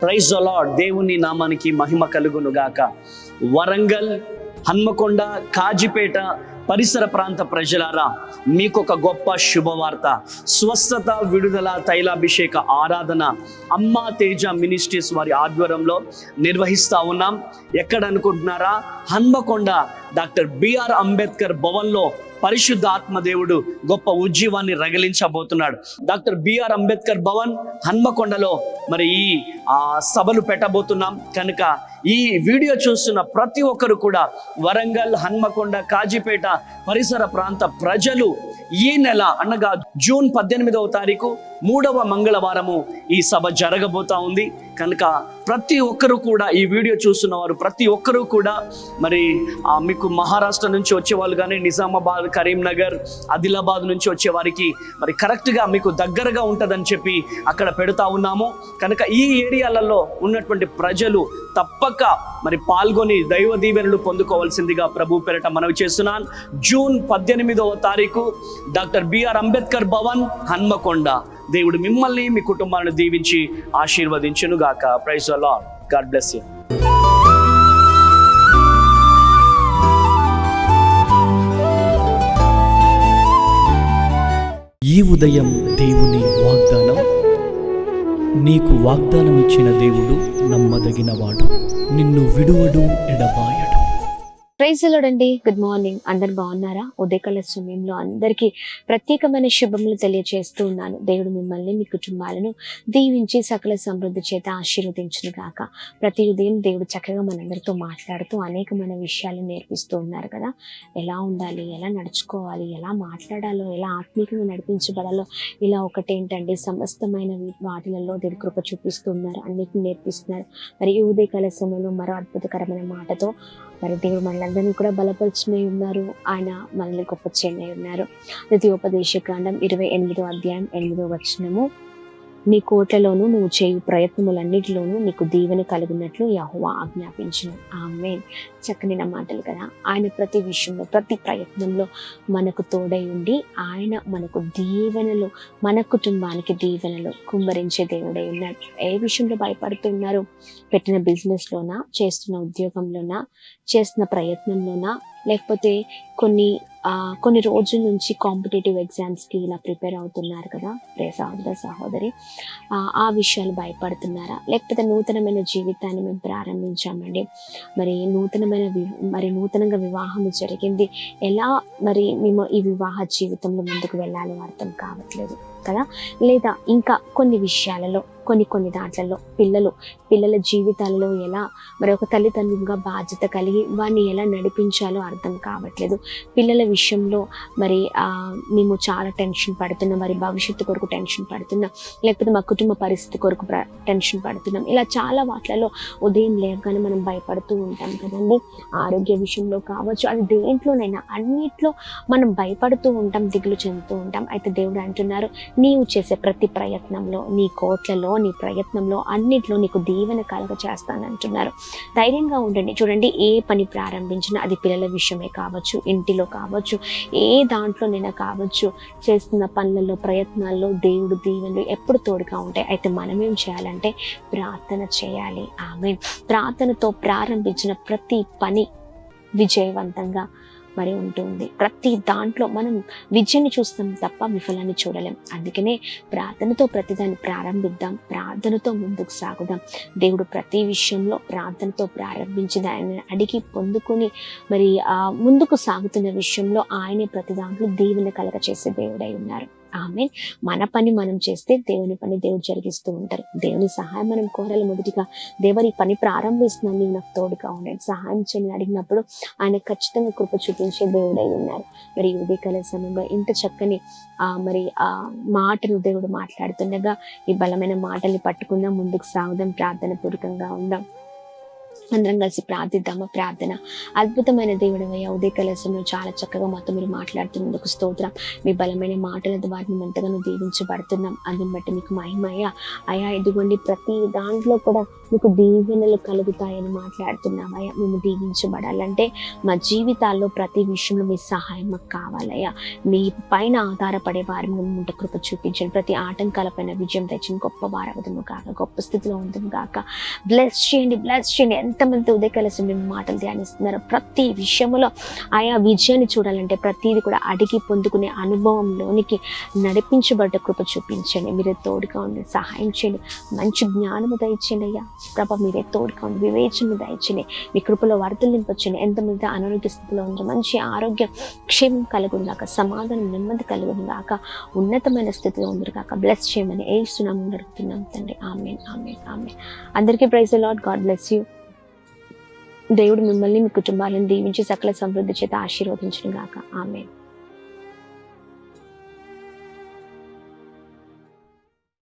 Praise the lord. దేవుని నామానికి మహిమ కలుగును గాక. వరంగల్, హన్మకొండ, కాజిపేట పరిసర ప్రాంత ప్రజలారా, మీకు ఒక గొప్ప శుభవార్త. స్వస్థత, విడుదల, తైలాభిషేక ఆరాధన అమ్మా తేజ మినిస్ట్రీస్ వారి ఆధ్వర్యంలో నిర్వహిస్తా ఉన్నాం. ఎక్కడ అనుకుంటున్నారా? హన్మకొండ డాక్టర్ బిఆర్ అంబేద్కర్ భవన్లో పరిశుద్ధ ఆత్మదేవుడు గొప్ప ఉజ్జీవాన్ని రగిలించబోతున్నాడు. డాక్టర్ బిఆర్ అంబేద్కర్ భవన్ హన్మకొండలో మరి ఈ సభలు పెట్టబోతున్నాం కనుక ఈ వీడియో చూస్తున్న ప్రతి ఒక్కరు కూడా వరంగల్, హన్మకొండ, కాజిపేట పరిసర ప్రాంత ప్రజలు ఈ నెల అనగా జూన్ 18వ తారీఖు 3వ మంగళవారము ఈ సభ జరగబోతా ఉంది కనుక ప్రతి ఒక్కరు కూడా ఈ వీడియో చూస్తున్న వారు ప్రతి ఒక్కరూ కూడా మరి మీకు మహారాష్ట్ర నుంచి వచ్చేవాళ్ళు కానీ నిజామాబాద్, కరీంనగర్, ఆదిలాబాద్ నుంచి వచ్చే వారికి మరి కరెక్ట్గా మీకు దగ్గరగా ఉంటుందని చెప్పి అక్కడ పెడతా ఉన్నాము కనుక ఈ ఏరియాలలో ఉన్నటువంటి ప్రజలు తప్పక మరి పాల్గొని దైవ దీవెనలు పొందుకోవాల్సిందిగా ప్రభు పేరిట మనవి చేస్తున్నాను. జూన్ 18వ తారీఖు డాక్టర్ బిఆర్ అంబేద్కర్ భవన్, హన్మకొండ. దేవుడు మిమ్మల్ని, మీ కుటుంబాలను దీవించి ఆశీర్వదించును గాక. Praise the Lord. God bless you. ఈ ఉదయం దేవుని వాగ్దానం. నీకు వాగ్దానం ఇచ్చిన దేవుడు నమ్మదగినవాడు, నిన్ను విడువడు, ఎడబాయడు. ప్రైజ్ ది లార్డ్ అండి. Good morning. అందరు బాగున్నారా? ఉదయకాల సమయంలో అందరికీ ప్రత్యేకమైన శుభములు తెలియజేస్తూ ఉన్నాను. దేవుడు మిమ్మల్ని, మీ కుటుంబాలను దీవించి సకల సమృద్ధి చేత ఆశీర్వదించును గాక. ప్రతి ఉదయం దేవుడు చక్కగా మనందరితో మాట్లాడుతూ అనేకమైన విషయాలు నేర్పిస్తూ ఉన్నారు కదా. ఎలా ఉండాలి, ఎలా నడుచుకోవాలి, ఎలా మాట్లాడాలో, ఎలా ఆత్మీయంగా నడిపించబడాలో, ఇలా ఒకటేంటండి సమస్తమైన వాటిలలో దేవుడు కృప చూపిస్తూ ఉన్నారు, అన్నిటిని నేర్పిస్తున్నారు. మరి ఈ ఉదయకాల సమయంలో మరో అద్భుతకరమైన మాటతో మరి దేవుడు మనలందరినీ కూడా బలపరుచునే ఉన్నారు. ఆయన మనల్ని గొప్ప చేయనే ఉన్నారు. ద్వితీయోపదేశకాండం 28వ అధ్యాయం 8వ వచనము. నీ కోట్లలోనూ నువ్వు చేయు ప్రయత్నములన్నిటిలోనూ నీకు దీవెన కలిగినట్లు యెహోవా ఆజ్ఞాపించును. ఆమేన్. చక్కని మాటలు కదా. ఆయన ప్రతి విషయంలో, ప్రతి ప్రయత్నంలో మనకు తోడై ఉండి ఆయన మనకు దీవెనలు, మన కుటుంబానికి దీవెనలు కుమ్మరించే దేవుడై ఉన్నాడు. ఏ విషయంలో భయపడుతున్నారు? పెట్టిన బిజినెస్లోనా, చేస్తున్న ఉద్యోగంలోనా, చేస్తున్న ప్రయత్నంలోనా, లేకపోతే కొన్ని రోజుల నుంచి కాంపిటేటివ్ ఎగ్జామ్స్కి ఇలా ప్రిపేర్ అవుతున్నారు కదా సహోదర సహోదరి, ఆ విషయాలు భయపడుతున్నారా? లేకపోతే నూతనమైన జీవితాన్ని మేము ప్రారంభించామండి, మరి నూతనంగా వివాహం జరిగింది, ఎలా మరి మేము ఈ వివాహ జీవితంలో ముందుకు వెళ్ళాలో అర్థం కావట్లేదు కదా. లేదా ఇంకా కొన్ని విషయాలలో, కొన్ని దాంట్లలో పిల్లల జీవితాలలో ఎలా మరి ఒక తల్లిదండ్రులుగా బాధ్యత కలిగి వారిని ఎలా నడిపించాలో అర్థం కావట్లేదు. పిల్లల విషయంలో మరి మేము చాలా టెన్షన్ పడుతున్నాం, మరి భవిష్యత్తు కొరకు టెన్షన్ పడుతున్నాం, లేకపోతే మా కుటుంబ పరిస్థితి కొరకు టెన్షన్ పడుతున్నాం. ఇలా చాలా వాటిలలో ఉదయం లేవగానే మనం భయపడుతూ ఉంటాం కదండి. ఆరోగ్య విషయంలో కావచ్చు, అది దేంట్లోనైనా అన్నిట్లో మనం భయపడుతూ ఉంటాం, దిగులు చెందుతూ ఉంటాం. అయితే దేవుడు అంటున్నారు, నీవు చేసే ప్రతి ప్రయత్నంలో, నీ కోట్లలో, నీ ప్రయత్నంలో అన్నిట్లో నీకు దీవెన కలగ చేస్తానంటున్నారు. ధైర్యంగా ఉండండి. చూడండి, ఏ పని ప్రారంభించినా అది పిల్లల విషయమే కావచ్చు, ఇంటిలో కావచ్చు, ఏ దాంట్లోనైనా కావచ్చు, చేస్తున్న పనులలో, ప్రయత్నాల్లో దేవుడు దీవెనలు ఎప్పుడు తోడుగా ఉంటాయి. అయితే మనం ఏం చేయాలంటే ప్రార్థన చేయాలి. ఆమేన్. ప్రార్థనతో ప్రారంభించిన ప్రతి పని విజయవంతంగా మరి ఉంటుంది. ప్రతి దాంట్లో మనం విజయాన్ని చూస్తాం తప్ప విఫలాన్ని చూడలేం. అందుకనే ప్రార్థనతో ప్రతిదాన్ని ప్రారంభిద్దాం, ప్రార్థనతో ముందుకు సాగుదాం. దేవుడు ప్రతి విషయంలో ప్రార్థనతో ప్రారంభించి దాన్ని అడిగి పొందుకొని మరి ముందుకు సాగుతున్న విషయంలో ఆయనే ప్రతి దాంట్లో దీవెన కలగ చేసే దేవుడై ఉన్నారు. ఆమేన్. మన పని మనం చేస్తే దేవుని పని దేవుడు జరిగిస్తూ ఉంటారు. దేవుని సహాయం మనం కోరాలి. మొదటిగా దేవుని పని ప్రారంభిస్తున్నాను, నీవు నాకు తోడుగా ఉండండి, సహాయం చేయని అడిగినప్పుడు ఆయన ఖచ్చితంగా కృప చూపించే దేవుడై ఉన్నారు. మరి ఉదయకాల సమయంలో ఇంత చక్కని మరి మాటను దేవుడు మాట్లాడుతుండగా ఈ బలమైన మాటల్ని పట్టుకుందాం, ముందుకు సాగుదాం, ప్రార్థన పూర్వకంగా ఉందాం. అందరం కలిసి ప్రార్థిద్దామా. ప్రార్థన. అద్భుతమైన దేవుడవయ్యా, ఉదయకాల సమయంలో చాలా చక్కగా మాతో మీరు మాట్లాడుతున్నందుకు స్తోత్రం. మీ బలమైన మాటల ద్వారా మేము ఎంతగానో దీవించబడుతున్నాం. అందుని బట్టి మీకు మహిమయ్యా. అయ్యా ఇదిగోండి, ప్రతి దాంట్లో కూడా మీకు దీవెనలు కలుగుతాయని మాట్లాడుతున్నాం అయ్యా. మేము దీవించబడాలంటే మా జీవితాల్లో ప్రతి విషయంలో మీ సహాయం మాకు కావాలయ్యా. మీ పైన ఆధారపడే వారి ముందు కృప చూపించండి. ప్రతి ఆటంకాలపైన విజయం తెచ్చిన గొప్ప వారవదము కాక, గొప్ప స్థితిలో ఉందము కాక. బ్లెస్ చేయండి. ఎంతమంది ఉదయకాల సమయం మాటలు ధ్యానిస్తున్నారో ప్రతి విషయంలో ఆయా విజయాన్ని చూడాలంటే ప్రతిదీ కూడా అడిగి పొందుకునే అనుభవంలోనికి నడిపించబడ్డ కృప చూపించండి. మీరే తోడుగా ఉండి సహాయం చేయండి. మంచి జ్ఞానము దయచేయండి అయ్యా. ప్రభా మీరే తోడుగా ఉండి వివేచనము దయచేయండి. మీ కృపలో వరదలు నింపొచ్చండి. ఎంతమంది అనారోగ్య స్థితిలో ఉందో మంచి ఆరోగ్యం క్షేమం కలుగును గాక, సమాధానం నెమ్మది కలుగును గాక, ఉన్నతమైన స్థితిలో ఉందరు కాక. బ్లెస్ చేయమని యేసునామములో అడుగుతున్నాం తండ్రి. ఆమేన్, ఆమేన్, ఆమేన్. అందరికీ praise the Lord. God bless you. దేవుడు మిమ్మల్ని మీ కుటుంబాలను దీవించి సకల సమృద్ధి చేత ఆశీర్వదించును గాక. ఆమేన్.